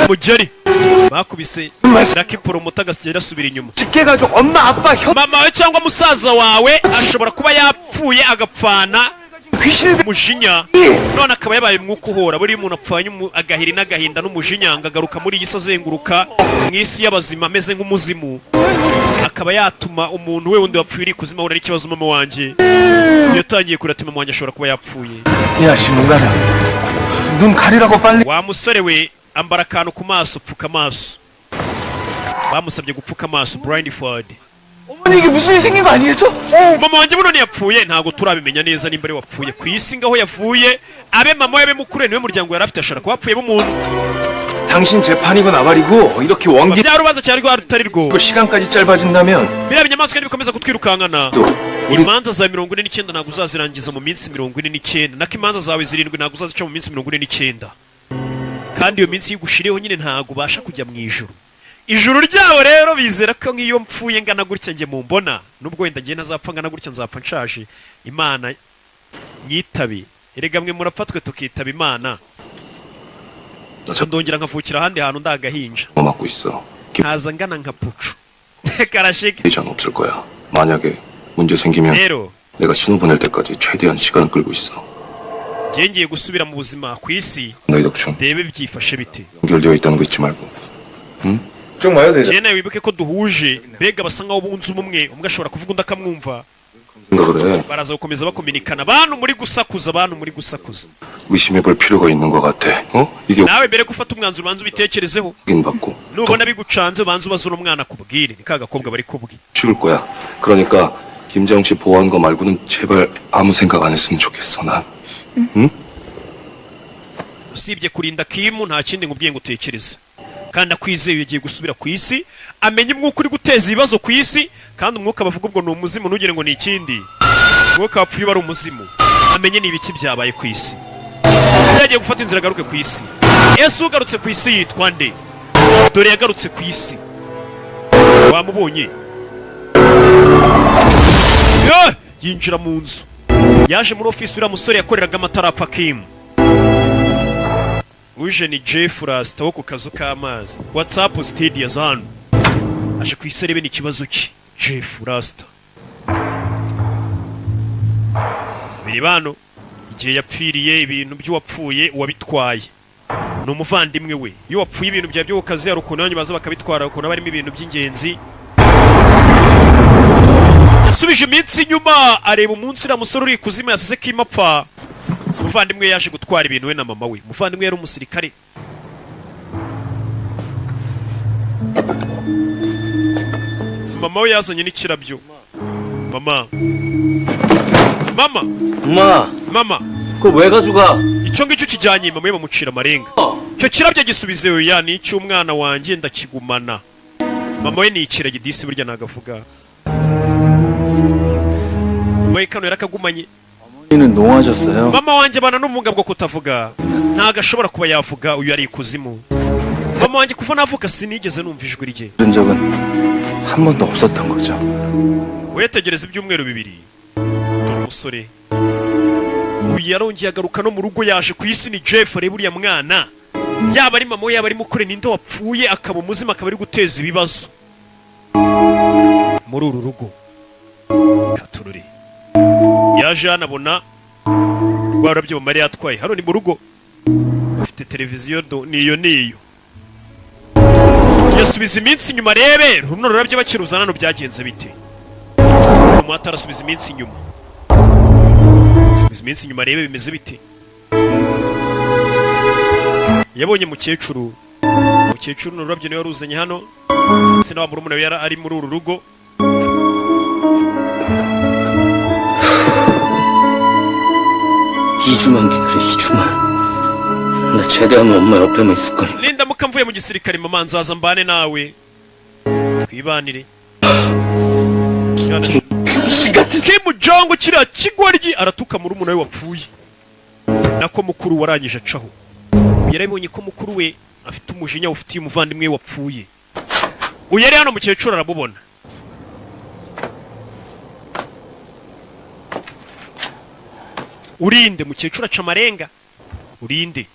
mugeri bakubise rakiporo umutaga agenda asubira inyuma mama we cyangwa musaza wawe ashobora kuba yapfuye agapfana umujinya none akaba yabaye umwuka uhora buri umuntu apfanye agahiri n'agahinda n'umujinya ngagaruka muri iyi si azenguruka mu isi y'abazima ameze nk'umuzimu akaba yatuma umuntu we wundi wapfuye uri kuzima ahura n'ikibazo mama wanjye yatangiye kuratuma mama wanjye ashobora kuba yapfuye wa musore we ambara akantu ku maso pfuka amaso bamusabye gupfuka amaso blindfold 이게 무슨 일이 생긴 거 아니겠죠? mama wanjye buno yapfuye ntago turabimenya neza nimba ari wapfuye ku isi ngaho yavuye abe mama yabe mukure niwe muryango yari afite ashara kuba umuntu 당신 재판이고 나발이고 이렇게 원기 byarubaza cyari rwa rutari rwo 시간까지 짧아진다면 biraba inyamaswa nibikomeza kutwirukankana imanza za 49 ntago uzazirangiza mu minsi 49 nako imanza zawe 7 ntago uzazica mu minsi 49 kandi iyo minsi yigushiriyeho nyine ntago ubasha kujya mu ijuru ijuru ryabo rero bizera ko nk'iyo mpfuye ngana gutya nge mumbona nubwo wenda ngiye ntazapfa ngana gutya nzapfa nshaje imana nyitabe erega mwe murapfatwe tukitaba imana ndongera nkavukira ahandi hantu ndagahinja 맡고 있어. nkaza ngana nka pucu karashika 이전 없을 거야. 만약에 문제 생기면 rero 내가 신호 보낼 때까지 최대한 시간을 끌고 있어. ngiye gusubira mu buzima ku isi 너희 덕충 ndebe byifashe bite 연결되어 있다는 거 잊지 말고. 응? 좀 와야 되죠. jene wibuke ko duhuje mbega basa nkaho bunze umwe ugashobora kuvuga undi akamwumva 그래. baraza gukomeza bakominikana abantu muri gusakuza 의심해 볼 필요가 있는 것 같아. 이게 nawe mbere gufata umwanzuro banza ubitekerezeho 확인 받고 nubona bigucanze banza ubaza uno mwana kubwire ni ka gakobwa bari kubwi 죽을 거야. 그러니까 김정 씨 보호한 거 말고는 제발 아무 생각 안 했으면 좋겠어. 난. 응? usibye kurinda kimu nta kindi ngubwiye ngo utekereze kandi akwizeye ugiye gusubira ku isi amenye umwuka uri guteza ibibazo ku isi kandi umwuka bavuga ubwo ni umuzimu ntugire ngo ni ikindi umwuka wapfuye uba ari umuzimu amenye ni ibiki byabaye ku isi yagiye gufata inzira agaruke ku isi Yesu ugarutse ku isi yitwa nde dore yagarutse ku isi wamubonye yinjira mu nzu yaje muri ofisi uriya musore yakoreraga amatarapfa Kim uje ni Jeff Rasta wo ku kazu k'amazi WhatsApp studio hano aje ku isi arebe n'ikibazo cye Jeff Rasta biri bano igihe yapfiriye ibintu by'uwapfuye uwabitwaye ni umuvandimwe we iyo wapfuye ibintu bya byo kazi ya rukuno baza bakabitwara ukuntu barimo ibintu by'ingenzi yasubije iminsi inyuma areba umunsi uriya musore uri kuzima yasize kimapfa umuvandimwe yaje gutwara ibintu we na mama we umuvandimwe yari umusirikare mama we yazanye n'ikirabyo mama 엄마 그걸 왜 가져가 icyo ngicyo kijyanye mama we bamucira amarenga icyo kirabyo gisubizeyo ya ni icy'umwana wanjye ndakigumana mama we ni ikiragi disi burya nagavuga mama we kano yarakagumanye 농하셨어요. mama wanjye abana n'ubumuga bwo kutavuga ntago ashobora kuba yavuga uyu ari ikuzimu mama wanjye kuva navuka sinigeze numva ijwi rye 그런 적은 한 번도 없었던 거죠. wetegereza ibyumweru bibiri dore umusore uyu yarongeye agaruka no mu rugo yaje ku isi ni Jeff areba uriya mwana yaba ari mama we yaba ari mukore ninde wapfuye akaba umuzima akaba ari guteza ibibazo muri uru rugo katururi yaje anabona rwarabyo mari yatwaye hano ni mu rugo afite televiziyo niyo yasubiza iminsi inyuma rebe runo rurabyo bakiruza nano byagenze bite umwata arasubiza iminsi inyuma subiza iminsi inyuma rebe bimeze bite yabonye mukecuru n'ururabyo niwe waruzanye hano ndetse na wa murumuna we yari ari muri uru rugo 이주만 기다려 2주만 나 제대하면 엄마 옆에만 있을 거니 nindamuka mvuye mu gisirikare mama nzaza mbane nawe twibanire Kim Jong kiriya kigoryi aratuka murumuna we wapfuye nako mukuru warangije acaho yarabonye ko mukuru we afite umujinya ufitiye umuvandimwe wapfuye uyari hano mukecuru arabubona urinde mukecuru aca amarenga urinde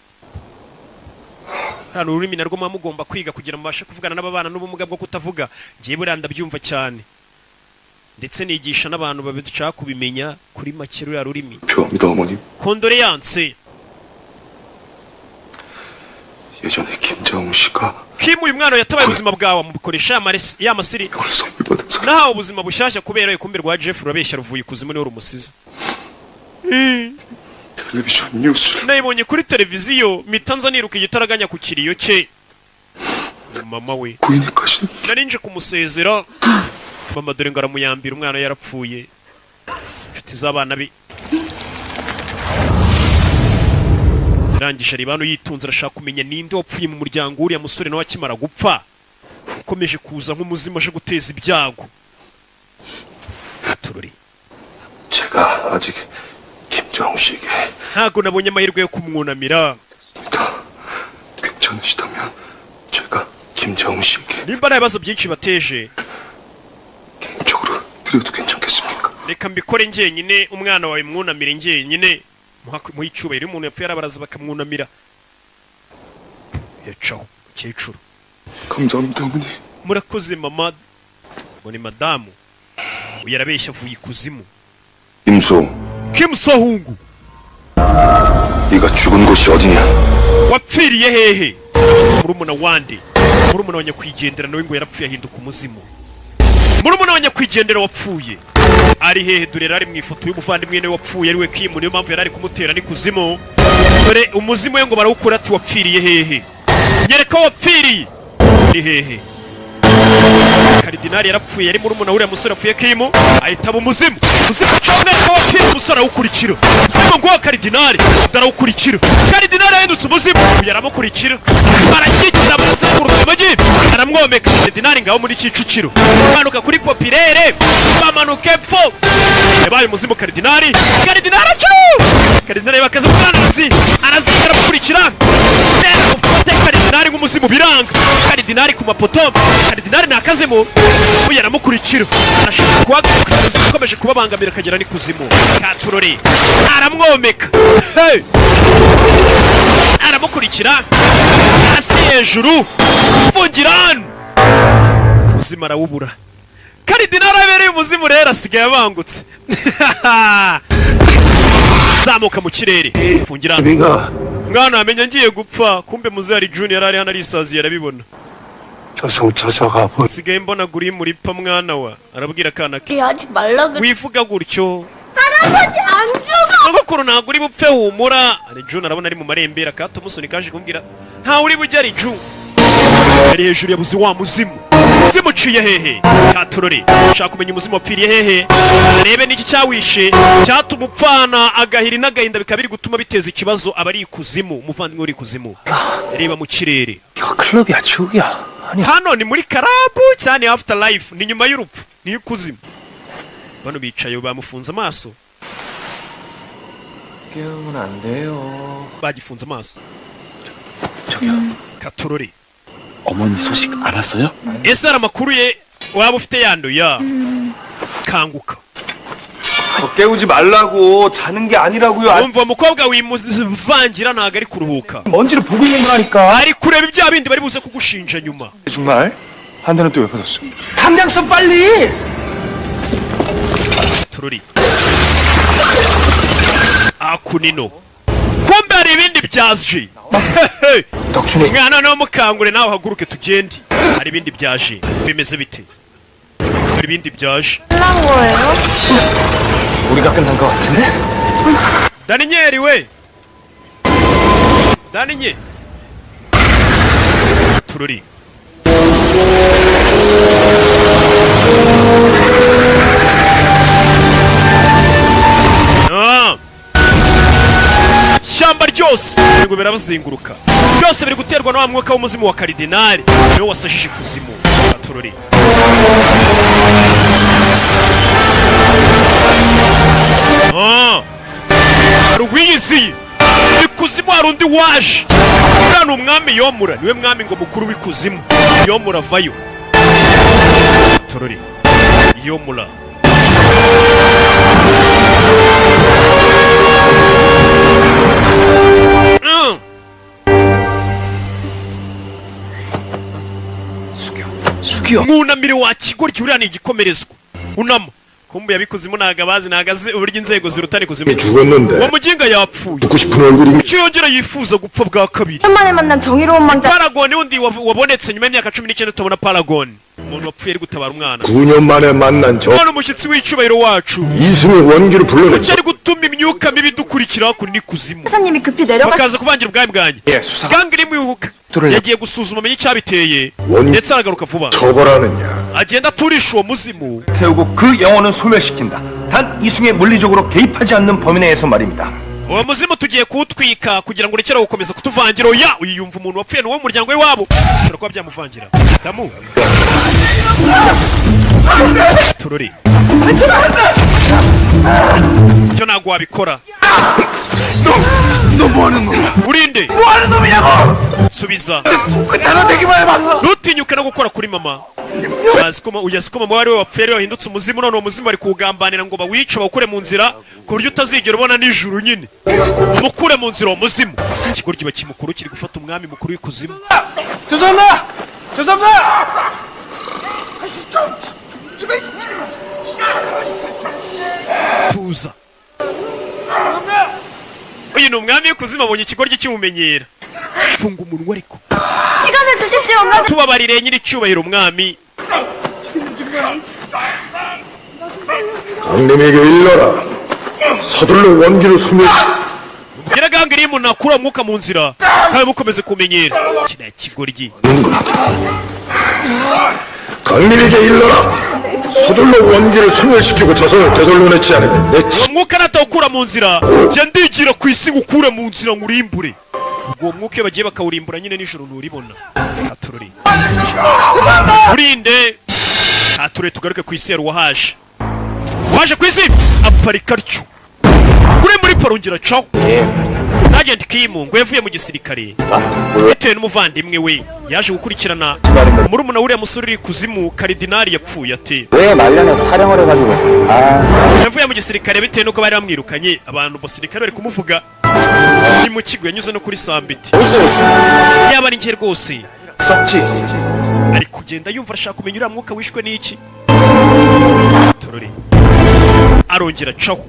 hano ururimi narwo muba mugomba kwiga kugira ngo mubashe kuvugana n'ababana n'ubumuga bwo kutavuga ngiye buriya ndabyumva cyane ndetse nigisha n'abantu babishaka kubimenya kuri make ruriya rurimi 표합니다 어머님. kondoleyanse 예전에 김정우 씨가 Kim uyu mwana yatabaye ubuzima bwawe mubukoresha ya masiri 이걸 선물 받은 사람. nahawe ubuzima bushyashya kubera ikumbi rwa Jeff urabeshya ruvuye ikuzimu niwe rumusize 텔레비전 뉴스를 nayibonye kuri televiziyo mpita nza niruka igitaraganya ku kiriyo cye mama we 부인이 가시는 nari nje kumusezera mama dore ngo aramuyambira umwana yarapfuye inshuti z'abana be rangije ari bantu yitunze arashaka kumenya ninde wapfuye mu muryango uriya musore nawe akimara gupfa ukomeje kuza nk'umuzima aje guteza ibyago tururi 제가 아직 김정우 씨에게 ntago nabonye amahirwe yo kumwunamira 괜찮으시다면 제가 김정우 씨에게 nimba nta bibazo byinshi bateje 개인적으로 드려도 괜찮겠습니까? reka mbikore njyenyine umwana wawe mwunamire njyenyine muha icyubahiro umuntu yapfuye arabaraza bakamwunamira yacaho mukecuru 감사합니다 어머니. murakoze mama ngo ni madamu uyu arabeshya avuye ikuzimu 임수, Kim Sohungu 네가 죽은 곳이 어디냐? wapfiriye hehe murumuna wande murumuna wa nyakwigendera nawe ngo yarapfuye ahinduka umuzimu murumuna wa nyakwigendera wapfuye ari hehe dore ari mu ifoto y'umuvandimwe we wapfuye ariwe Kim niyo mpamvu yari ari kumutera n'ikuzimu dore umuzimu we ngo barawukura ati wapfiriye hehe nyereka wapfiriye ni hehe Karidinali yarapfuye yari murumuna uriya musore apfuye Kim ahitaba umuzimu cyane ko wapfiriye umusore awukurikira umuzimu ngo Karidinali darawukurikira Karidinali yahindutse umuzimu yaramukurikira arakigira amazenguruka amagi aramwomeka Karidinali ngaho muri Kicukiro bamanuka kuri Popirere bamanuka epfo yabaye umuzimu Karidinali Karidinali bakaza mwananzi arazinga aramukurikira ufate Karidinali nk'umuzimu biranga Karidinali ku mapoto Karidinali nakazemo ubu yaramukurikira arashaka kuhagarika umuzimu ukomeje kubabangamira akagera n'ikuzimu katurore aramwomeka aramukurikira hasi hejuru mvungirano ubuzima arawubura Karidinali abereye umuzimu rero asigaye abangutse zamuka mu kirere mvungirano mwana wamenya ngiye gupfa kumbe muzari Junior ari hano arisaziye arabibona sigaye mbona guri muri pa mwana wa arabwira akana ke 하지 말라 그래. wivuga gutyo 할아버지 안 죽어. sogokuru ntabwo uri bupfe humura ari June arabona ari mu marembera kato musoni kaje kumbwira nta uri bujya ari June ari hejuru yabuze wa muzimu zimuciye hehe katurore shaka kumenya umuzimu wapfiriye hehe arebe niki cyawishe cyatuma upfana agahiri n'agahinda bikabiri gutuma biteza ikibazo abari ikuzimu umuvandimwe uri ikuzimu reba mu kirere 이거 클럽이야 지옥이야. 아니 hano ni muri karabu cyane after life ni nyuma y'urupfu ni ikuzimu bano bicaye bamufunze amaso 깨우면 안 돼요. bagifunze amaso 저기요. katurore 어머니 소식 알았어요? ese hari amakuru ye waba ufite yanduye kanguka 깨우지 말라고 자는 게 아니라고요. umva umukobwa wimuvangira ntago ari kuruhuka 먼지를 보고 있는 거라니까. ari kureba ibya bindi bari buze kugushinja nyuma 정말? 한 대는 또 왜 받았어? 당장 써 빨리. tururi akunino kumbe hari ibindi byaje 덕순이 mwana no mukangure nawe haguruke tugende hari ibindi byaje bimeze bite hari ibindi byaje 끝난 거예요? 우리가 끝난 거 같은데? 다니엘이 왜? 다니엘 투르리 Shamba ryose birabazinguruka byose biri guterwa na wa mwuka w'umuzimu wa Karidinali niwe wasajije kuzimu tururi hari uwiyiziye ikuzimu hari undi waje uriya ni umwami Yomura niwe mwami ngo mukuru w'ikuzimu Yomura avayo tururi Yomura 숙여. mwunamire wa kigoryi uriya ni igikomerezwa unama kumbu yabikuzimu nagabazi nagaze uburyo inzego zirutane kuzimu 죽었는데 uwo muginga yapfuye 죽고 싶은 얼굴이 kuki yongera yifuza gupfa bwa kabiri 오랜만에 만난 정의로운 망자 Paragon undi wabonetse nyuma y'imyaka 19 tubona Paragon umuntu wapfuye ari gutabara umwana 9년 만에 만난 저 umwana umushyitsi w'icyubahiro wacu 이승의 원기를 kuki 불러냈죠. ari gutuma imyuka mibi dukurikira kuri nikuzimu 사장님이 급히 내려가 bakaza kuvangira ubwami bwanjye 예, 수사. gangirimu yagiye gusuzuma amenye icyabiteye 원 ndetse aragaruka vuba 처벌하느냐. agenda aturisha uwo muzimu 태우고 그 영혼은 소멸시킨다. 단 이승에 물리적으로 개입하지 않는 범위 내에서 말입니다. uwo muzimu tugiye kuwutwika kugira ngo urekere gukomeza kutuvangira oya uyu yumva umuntu wapfuye n'uwo mu muryango we wabo ushobora kuba byamuvangira damu tururi icyo ntabwo wabikora 너 뭐하는 놈이야? urinde 뭐하는 놈이냐고! subiza 손끝 하나 대기만 해봐! nutinyuke no gukora kuri mama uyasi ko mama wari we wapfuye rero wahindutse umuzimu none uwo muzimu bari kuwugambanira ngo bawice bawukure mu nzira ku buryo utazigera ubona nijuru nyine mukure mu nzira uwo muzimu ikigo kiba kimukuru kiri gufata umwami mukuru w'ikuzimu 죄송합니다! 죄송합니다! tuza uyu ni umwami w'ikuzimu abonye ikigoryi kimumenyera funga umunwa ariko 시간을 주십시오 엄마 tubabarire nyiricyubahiro umwami 강림에게 일러라. 서둘러 원기를 소멸시. ubwira gangiriye umuntu nakura umwuka mu nzira kandi mukomeze kumenyera kiriya kigoryi 강림에게 일러라. 서둘러 원기를 소멸시키고 자손을 되돌려내지 않으면 내 uwo mwuka natawukura mu nzira jya ndigira ku isi ngukure mu nzira ngurimbure uwo mwuka iyo bagiye bakawurimbura nyine nijoro nturibona katururi urinde kature tugaruke ku isi yaruwahaje waje ku isi aparika atyo uri muri parongera caho Sergeant Kim ngo yavuye mu gisirikare bitewe n'umuvandimwe we yaje gukurikirana murumuna wuriya musore uri kuzimu karidinari yapfuye ate 왜 말년에 촬영을 해가지고 yavuye mu gisirikare bitewe n'uko bari bamwirukanye abantu basirikare bari kumuvuga ni mu kigo yanyuze no kuri Sambiti yaba ari njye rwose 썩지. ari kugenda yumva arashaka kumenya uriya mwuka wishwe n'iki tururi arongera caho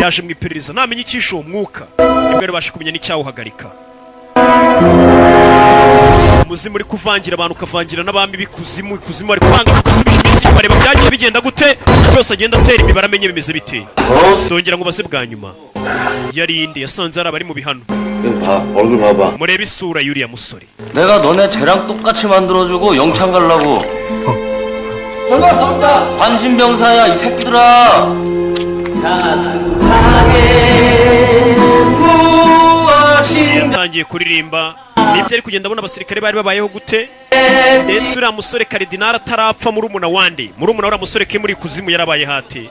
yaje mu iperereza namenye icyishe uwo mwuka nibwo yari abasha kumenya n'icyawuhagarika umuzimu uri kuvangira abantu ukavangira n'abami b'ikuzimu ikuzimu ari kuvanga ugasubisha iminsi bareba byagiye bigenda gute byose agenda atera imibare amenye bimeze bite dongera ngo base bwa nyuma yarinde yasanze hari abari mu bihano 봐 얼굴 봐봐 murebe isura y'uriya musore 내가 너네 쟤랑 똑같이 만들어주고 영창 가려고 반갑습니다 관심병사야 이 새끼들아 yatangiye kuririmba nibyo ari kugenda abona abasirikare bari babayeho gute ndetse uriya musore karidinari atarapfa murumuna wande murumuna uriya musore ke muri kuzimu yarabaye hate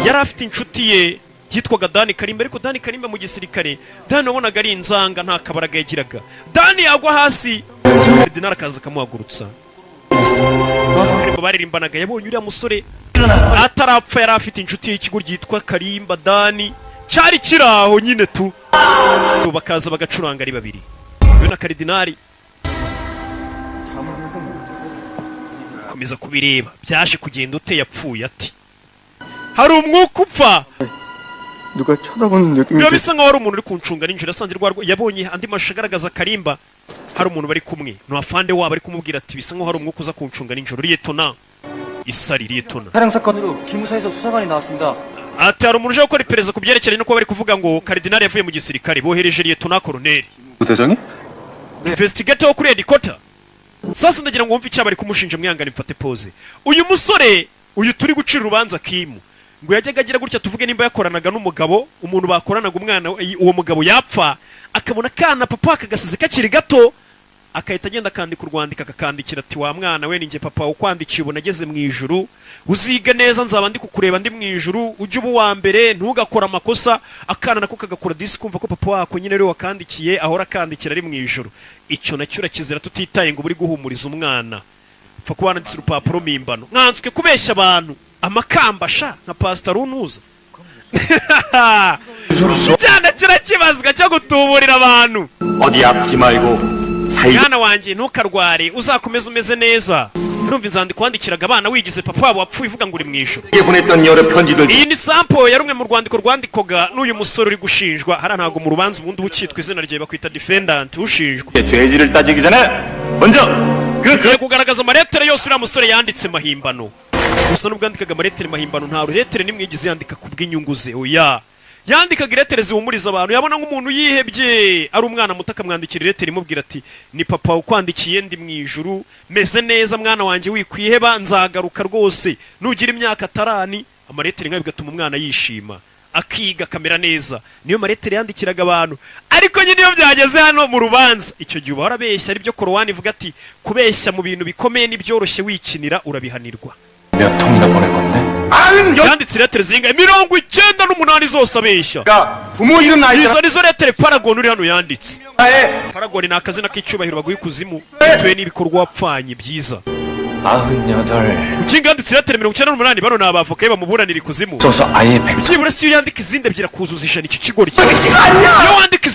yari afite inshuti ye yitwaga Dani Karimba ariko Dani Karimba mu gisirikare Dani wabonaga ari inzanga nta kabaraga yagiraga Dani yagwa hasi karidinari akaza akamuhagurutsa Karimba baririmbanaga yabonye uriya musore atarapfa yari afite inshuti y'ikigo ryitwa Karimba Dani cyari kiraho nyine tu bakaza bagacuranga ari babiri we na karidinari komeza kubireba byaje kugenda ute yapfuye ati hari umwuka upfa 누가 쳐다보는 느낌이 biba bisa nkaho hari umuntu uri kuncunga ninjoro yasanze yabonye andi mashusho agaragaza Karimba hari umuntu bari kumwe ni afande wabo ari kumubwira ati bisa nkaho hari umwuka uza kuncunga ninjoro liyetona isari liyetona 차량 사건으로 기무사에서 수사관이 나왔습니다. ati hari umuntu uje gukora iperereza ku byerekeranye no kuba bari kuvuga ngo karidinari yavuye mu gisirikare bohereje liyetona koroneri 부대장이? investigator wo kuri headquarter sasa ndagira ngo wumve icyo bari kumushinja mwihangane mfate pose uyu musore uyu turi gucira urubanza Kim ngo yajyaga agira gutya tuvuge nimba yakoranaga n'umugabo umuntu bakoranaga umwana uwo mugabo yapfa akabona kana papa akagasize kakiri gato akahita agenda akandika urwandiko akakandikira ati wa mwana we ninjye papa ukwandikiye ubu nageze mu ijuru uzige neza nzaba ndi kukureba ndi mu ijuru ujye uba uwa mbere ntugakora amakosa akana nako kagakora disi kumva ko papa wako nyine rero wakandikiye ahora akandikira ari mu ijuru icyo nacyo urakizera tutitaye ngo buri guhumuriza umwana pfa kuba wanditse urupapuro mpimbano mwanzwe kubeshya abantu amakamba sha nka pastor unuza cyane kirakibazwa cyo gutuburira abantu 어디 아프지 말고 mwana wanjye ntukarware uzakomeza umeze neza urumva inzandiko wandikiraga abana wigize papa wabo wapfuye uvuga ngo uri mu ijuru 사이에 보냈던 여러 편지들 iyi ni sample ya rumwe mu rwandiko rwandikoga n'uyu musore uri gushinjwa hariya ntabwo mu rubanza ubundi uba ukitwa izina rye bakwita defendant ushinjwa 죄질을 따지기 전에 먼저 tugiye kugaragaza amaretere yose uriya musore yanditse mahimbano gusa nubwo yandikaga amaretere mahimbano nta ruretere nimwe yigeze yandika ku bw'inyungu ze oya yandikaga iretere zihumuriza abantu yabona nk'umuntu yihebye ari umwana muto akamwandikira iretere imubwira ati ni papa ukwandikiye ndi mu ijuru meze neza mwana wanjye wikwiheba nzagaruka rwose nugira imyaka atarani amaretere nk'ayo bigatuma umwana yishima akiga akamera neza niyo maretere yandikiraga abantu ariko nyine iyo byageze hano mu rubanza icyo gihe uba warabeshya aribyo korowani ivuga ati kubeshya mu bintu bikomeye n'ibyoroshye wikinira urabihanirwa 몇 통이나 보낸 건데? yanditse iretere zingahe 98 zose abeshya 부모 이름 izo nizo retere paragon uri hano yanditse 나의 paragon ni akazina k'icyubahiro baguha ikuzimu bitewe n'ibikorwa wapfanye byiza 98 ukinga yanditse iretere 98 bano ni abavoka ye bamuburanira ikuzimu 써서 아예 100 byibura si iyo yandika izindi ebyiri akuzuza ijana iki kigo rye iyo wandika